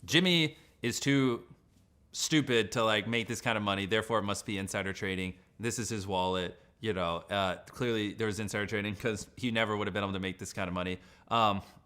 Jimmy is too stupid to like make this kind of money, therefore it must be insider trading. This is his wallet. Clearly there was insider trading because he never would have been able to make this kind of money.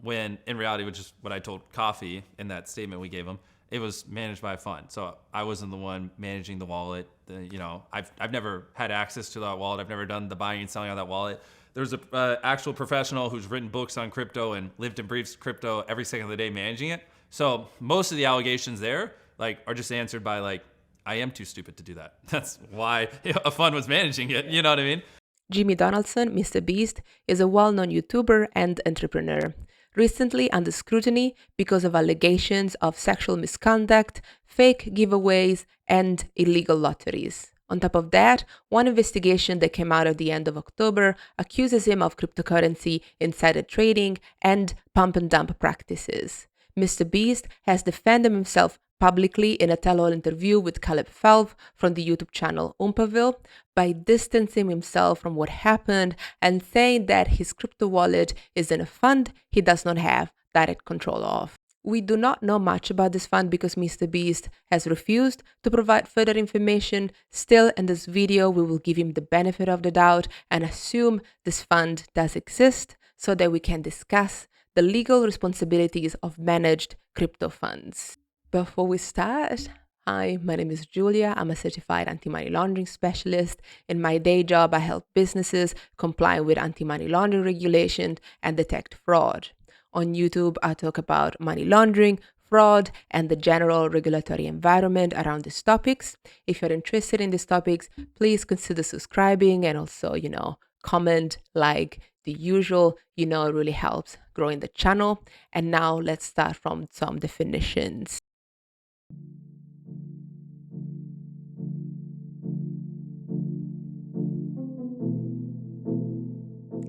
When in reality, which is what I told Coffee in that statement we gave him, it was managed by a fund. So I wasn't the one managing the wallet. I've never had access to that wallet. I've never done the buying and selling on that wallet. There's a actual professional who's written books on crypto and lived and breathes crypto every second of the day managing it. So most of the allegations there are just answered by I am too stupid to do that. That's why a fund was managing it. You know what I mean? Jimmy Donaldson, MrBeast, is a well-known YouTuber and entrepreneur, recently under scrutiny because of allegations of sexual misconduct, fake giveaways, and illegal lotteries. On top of that, one investigation that came out at the end of October accuses him of cryptocurrency insider trading and pump and dump practices. MrBeast has defended himself publicly in a tell-all interview with Caleb Felv from the YouTube channel Oompaville by distancing himself from what happened and saying that his crypto wallet is in a fund he does not have direct control of. We do not know much about this fund because MrBeast has refused to provide further information. Still, in this video, we will give him the benefit of the doubt and assume this fund does exist so that we can discuss the legal responsibilities of managed crypto funds. Before we start, hi, my name is Julia. I'm a certified anti-money laundering specialist. In my day job, I help businesses comply with anti-money laundering regulations and detect fraud. On YouTube, I talk about money laundering, fraud, and the general regulatory environment around these topics. If you're interested in these topics, please consider subscribing and also, comment, like the usual, it really helps growing the channel. And now let's start from some definitions.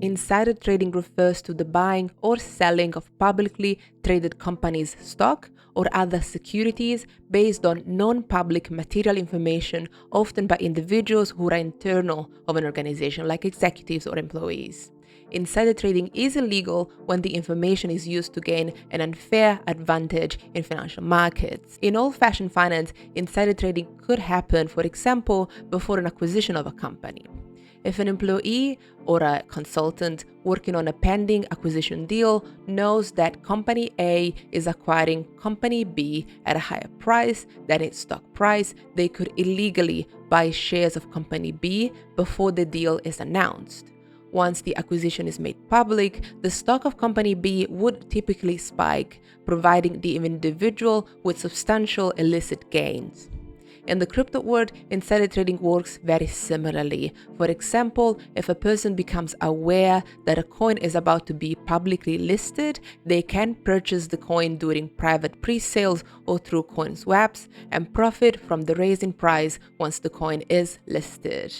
Insider trading refers to the buying or selling of publicly traded companies' stock or other securities based on non-public material information, often by individuals who are internal of an organization, like executives or employees. Insider trading is illegal when the information is used to gain an unfair advantage in financial markets. In old-fashioned finance, insider trading could happen, for example, before an acquisition of a company. If an employee or a consultant working on a pending acquisition deal knows that company A is acquiring company B at a higher price than its stock price, they could illegally buy shares of company B before the deal is announced. Once the acquisition is made public, the stock of company B would typically spike, providing the individual with substantial illicit gains. In the crypto world, insider trading works very similarly. For example, if a person becomes aware that a coin is about to be publicly listed, they can purchase the coin during private pre-sales or through coin swaps and profit from the raise in price once the coin is listed.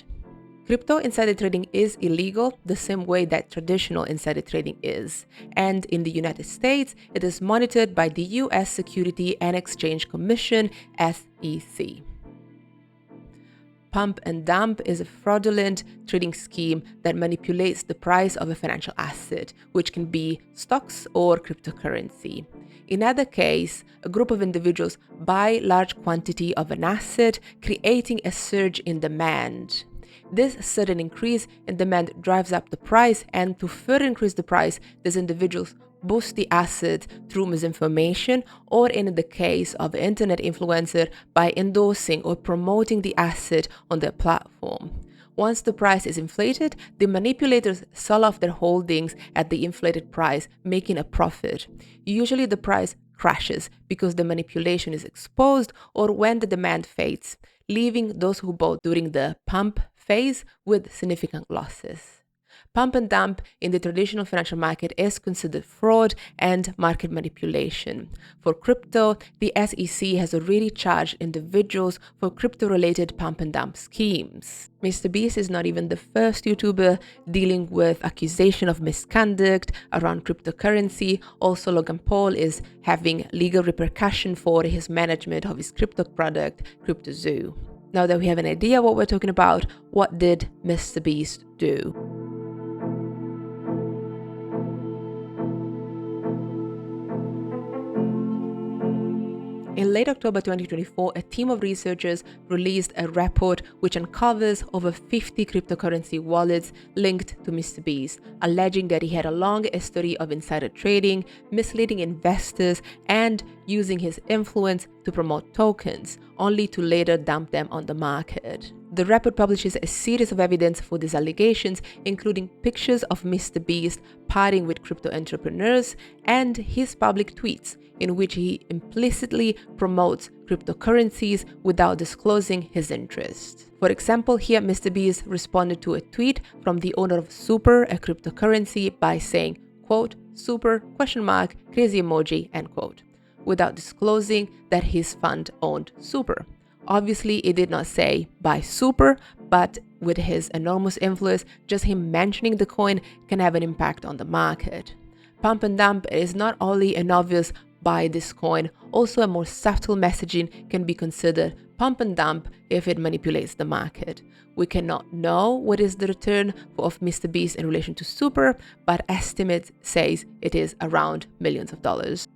Crypto insider trading is illegal the same way that traditional insider trading is, and in the United States, it is monitored by the U.S. Security and Exchange Commission, SEC. Pump and dump is a fraudulent trading scheme that manipulates the price of a financial asset, which can be stocks or cryptocurrency. In either case, a group of individuals buy large quantity of an asset, creating a surge in demand. This sudden increase in demand drives up the price, and to further increase the price, these individuals boost the asset through misinformation, or in the case of an internet influencer, by endorsing or promoting the asset on their platform. Once the price is inflated, the manipulators sell off their holdings at the inflated price, making a profit. Usually the price crashes because the manipulation is exposed or when the demand fades, leaving those who bought during the pump phase with significant losses. Pump and dump in the traditional financial market is considered fraud and market manipulation. For crypto, the SEC has already charged individuals for crypto-related pump and dump schemes. MrBeast is not even the first YouTuber dealing with accusation of misconduct around cryptocurrency. Also, Logan Paul is having legal repercussion for his management of his crypto product, CryptoZoo. Now that we have an idea what we're talking about, what did MrBeast do? In late October 2024, a team of researchers released a report which uncovers over 50 cryptocurrency wallets linked to MrBeast, alleging that he had a long history of insider trading, misleading investors, and using his influence to promote tokens, only to later dump them on the market. The report publishes a series of evidence for these allegations, including pictures of MrBeast partying with crypto entrepreneurs and his public tweets, in which he implicitly promotes cryptocurrencies without disclosing his interest. For example, here MrBeast responded to a tweet from the owner of Super, a cryptocurrency, by saying, quote, "Super, ? Crazy emoji," end quote, without disclosing that his fund owned Super. Obviously, it did not say buy Super, but with his enormous influence, just him mentioning the coin can have an impact on the market. Pump and dump is not only an obvious buy this coin, also a more subtle messaging can be considered pump and dump if it manipulates the market. We cannot know what is the return of MrBeast in relation to Super, but estimates says it is around millions of dollars.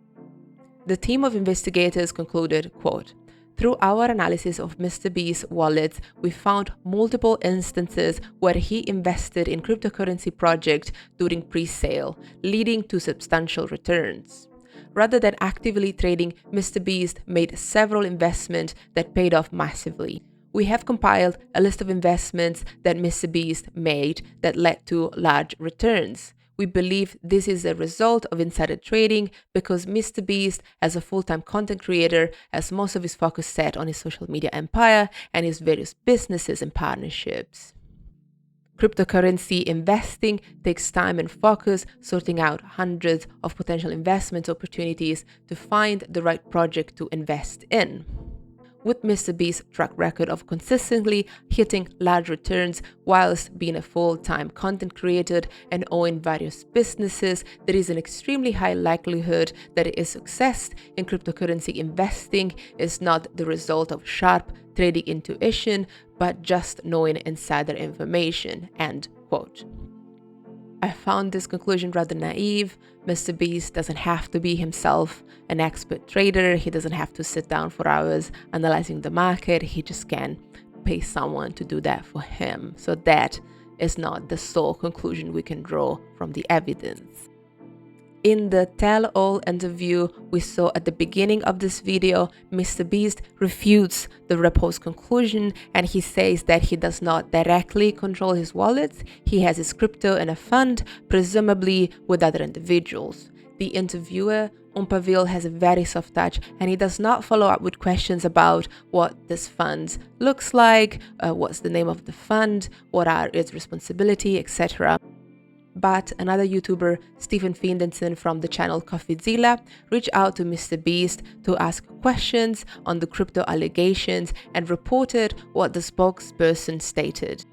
The team of investigators concluded, quote, "Through our analysis of MrBeast's wallets, we found multiple instances where he invested in cryptocurrency projects during pre-sale, leading to substantial returns. Rather than actively trading, MrBeast made several investments that paid off massively. We have compiled a list of investments that MrBeast made that led to large returns. We believe this is a result of insider trading because MrBeast, as a full-time content creator, has most of his focus set on his social media empire and his various businesses and partnerships. Cryptocurrency investing takes time and focus, sorting out hundreds of potential investment opportunities to find the right project to invest in. With MrBeast's track record of consistently hitting large returns whilst being a full-time content creator and owning various businesses, there is an extremely high likelihood that his success in cryptocurrency investing is not the result of sharp trading intuition, but just knowing insider information," end quote. I found this conclusion rather naive. MrBeast doesn't have to be himself an expert trader. He doesn't have to sit down for hours analyzing the market. He just can pay someone to do that for him. So that is not the sole conclusion we can draw from the evidence. In the tell-all interview we saw at the beginning of this video, MrBeast refutes the report's conclusion and he says that he does not directly control his wallets. He has his crypto in a fund, presumably with other individuals. The interviewer, Pavil, has a very soft touch and he does not follow up with questions about what this fund looks like, what's the name of the fund, what are its responsibility, etc. But another YouTuber, Stephen Findenson from the channel CoffeeZilla, reached out to MrBeast to ask questions on the crypto allegations and reported what the spokesperson stated.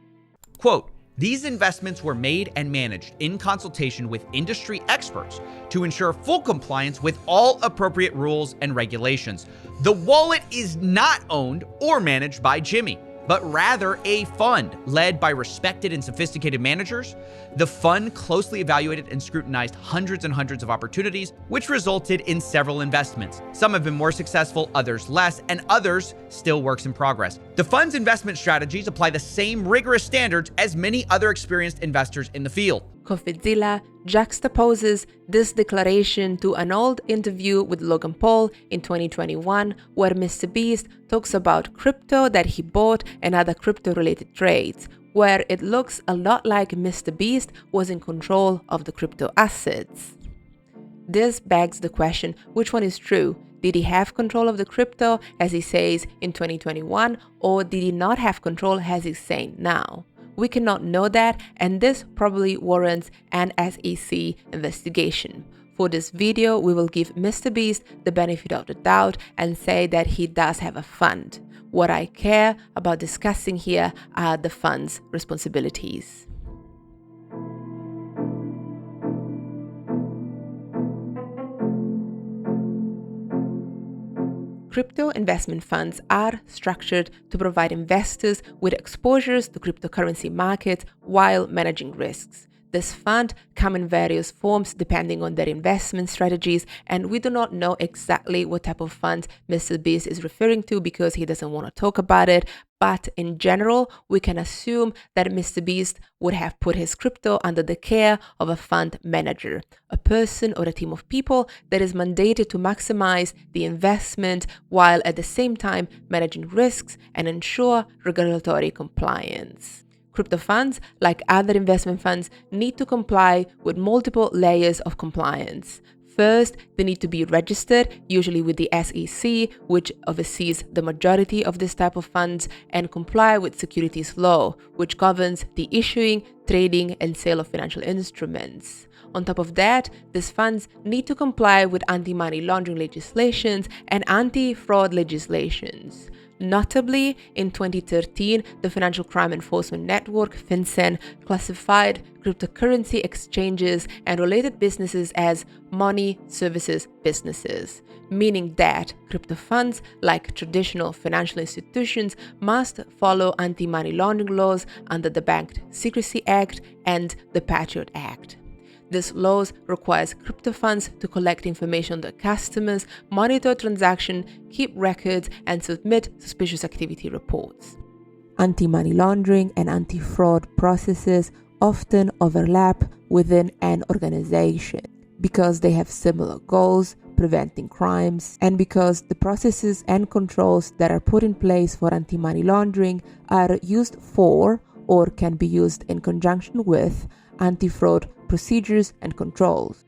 Quote, "These investments were made and managed in consultation with industry experts to ensure full compliance with all appropriate rules and regulations. The wallet is not owned or managed by Jimmy, but rather a fund led by respected and sophisticated managers. The fund closely evaluated and scrutinized hundreds and hundreds of opportunities, which resulted in several investments. Some have been more successful, others less, and others still works in progress. The fund's investment strategies apply the same rigorous standards as many other experienced investors in the field." CoffeeZilla juxtaposes this declaration to an old interview with Logan Paul in 2021, where MrBeast talks about crypto that he bought and other crypto-related trades, where it looks a lot like MrBeast was in control of the crypto assets. This begs the question, which one is true? Did he have control of the crypto, as he says in 2021, or did he not have control, as he's saying now? We cannot know that, and this probably warrants an SEC investigation. For this video, we will give MrBeast the benefit of the doubt and say that he does have a fund. What I care about discussing here are the fund's responsibilities. Crypto investment funds are structured to provide investors with exposures to cryptocurrency markets while managing risks. This fund come in various forms depending on their investment strategies, and we do not know exactly what type of fund MrBeast is referring to because he doesn't want to talk about it. But in general, we can assume that MrBeast would have put his crypto under the care of a fund manager, a person or a team of people that is mandated to maximize the investment while at the same time managing risks and ensure regulatory compliance. Crypto funds, like other investment funds, need to comply with multiple layers of compliance. First, they need to be registered, usually with the SEC, which oversees the majority of this type of funds, and comply with securities law, which governs the issuing, trading, and sale of financial instruments. On top of that, these funds need to comply with anti-money laundering legislations and anti-fraud legislations. Notably, in 2013, the Financial Crime Enforcement Network, FinCEN, classified cryptocurrency exchanges and related businesses as money services businesses, meaning that crypto funds, like traditional financial institutions, must follow anti-money laundering laws under the Bank Secrecy Act and the Patriot Act. These laws requires crypto funds to collect information on their customers, monitor transactions, keep records, and submit suspicious activity reports. Anti-money laundering and anti-fraud processes often overlap within an organization because they have similar goals, preventing crimes, and because the processes and controls that are put in place for anti-money laundering are used for or can be used in conjunction with anti-fraud procedures and controls.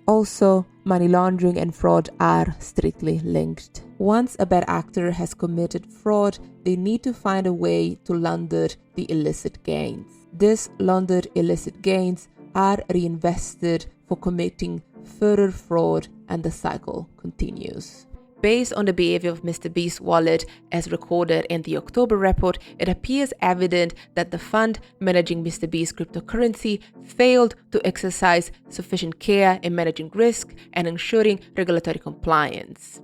Also, money laundering and fraud are strictly linked. Once a bad actor has committed fraud, they need to find a way to launder the illicit gains. These laundered illicit gains are reinvested for committing further fraud, and the cycle continues. Based on the behavior of MrBeast's wallet as recorded in the October report, it appears evident that the fund managing MrBeast's cryptocurrency failed to exercise sufficient care in managing risk and ensuring regulatory compliance.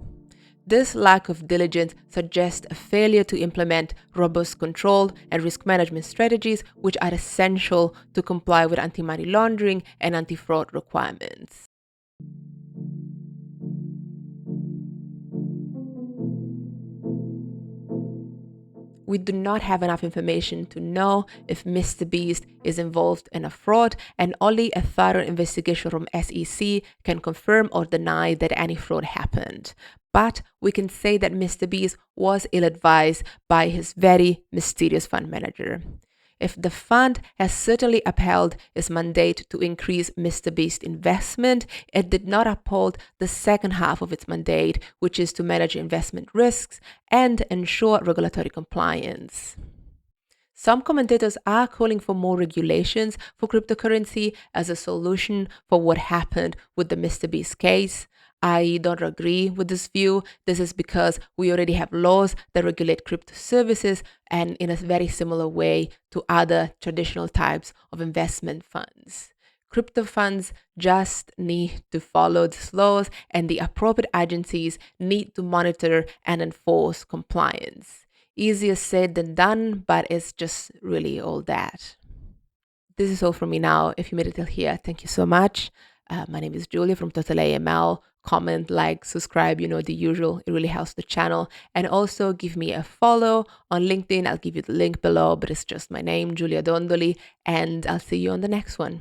This lack of diligence suggests a failure to implement robust control and risk management strategies, which are essential to comply with anti-money laundering and anti-fraud requirements. We do not have enough information to know if MrBeast is involved in a fraud, and only a thorough investigation from SEC can confirm or deny that any fraud happened. But we can say that MrBeast was ill-advised by his very mysterious fund manager. If the fund has certainly upheld its mandate to increase MrBeast's investment, it did not uphold the second half of its mandate, which is to manage investment risks and ensure regulatory compliance. Some commentators are calling for more regulations for cryptocurrency as a solution for what happened with the MrBeast case. I don't agree with this view. This is because we already have laws that regulate crypto services and in a very similar way to other traditional types of investment funds. Crypto funds just need to follow these laws, and the appropriate agencies need to monitor and enforce compliance. Easier said than done, but it's just really all that. This is all from me now. If you made it till here, thank you so much. My name is Julia from Total AML. Comment, like, subscribe, you know, the usual. It really helps the channel. And also give me a follow on LinkedIn. I'll give you the link below, but it's just my name, Giulia Dondoli, and I'll see you on the next one.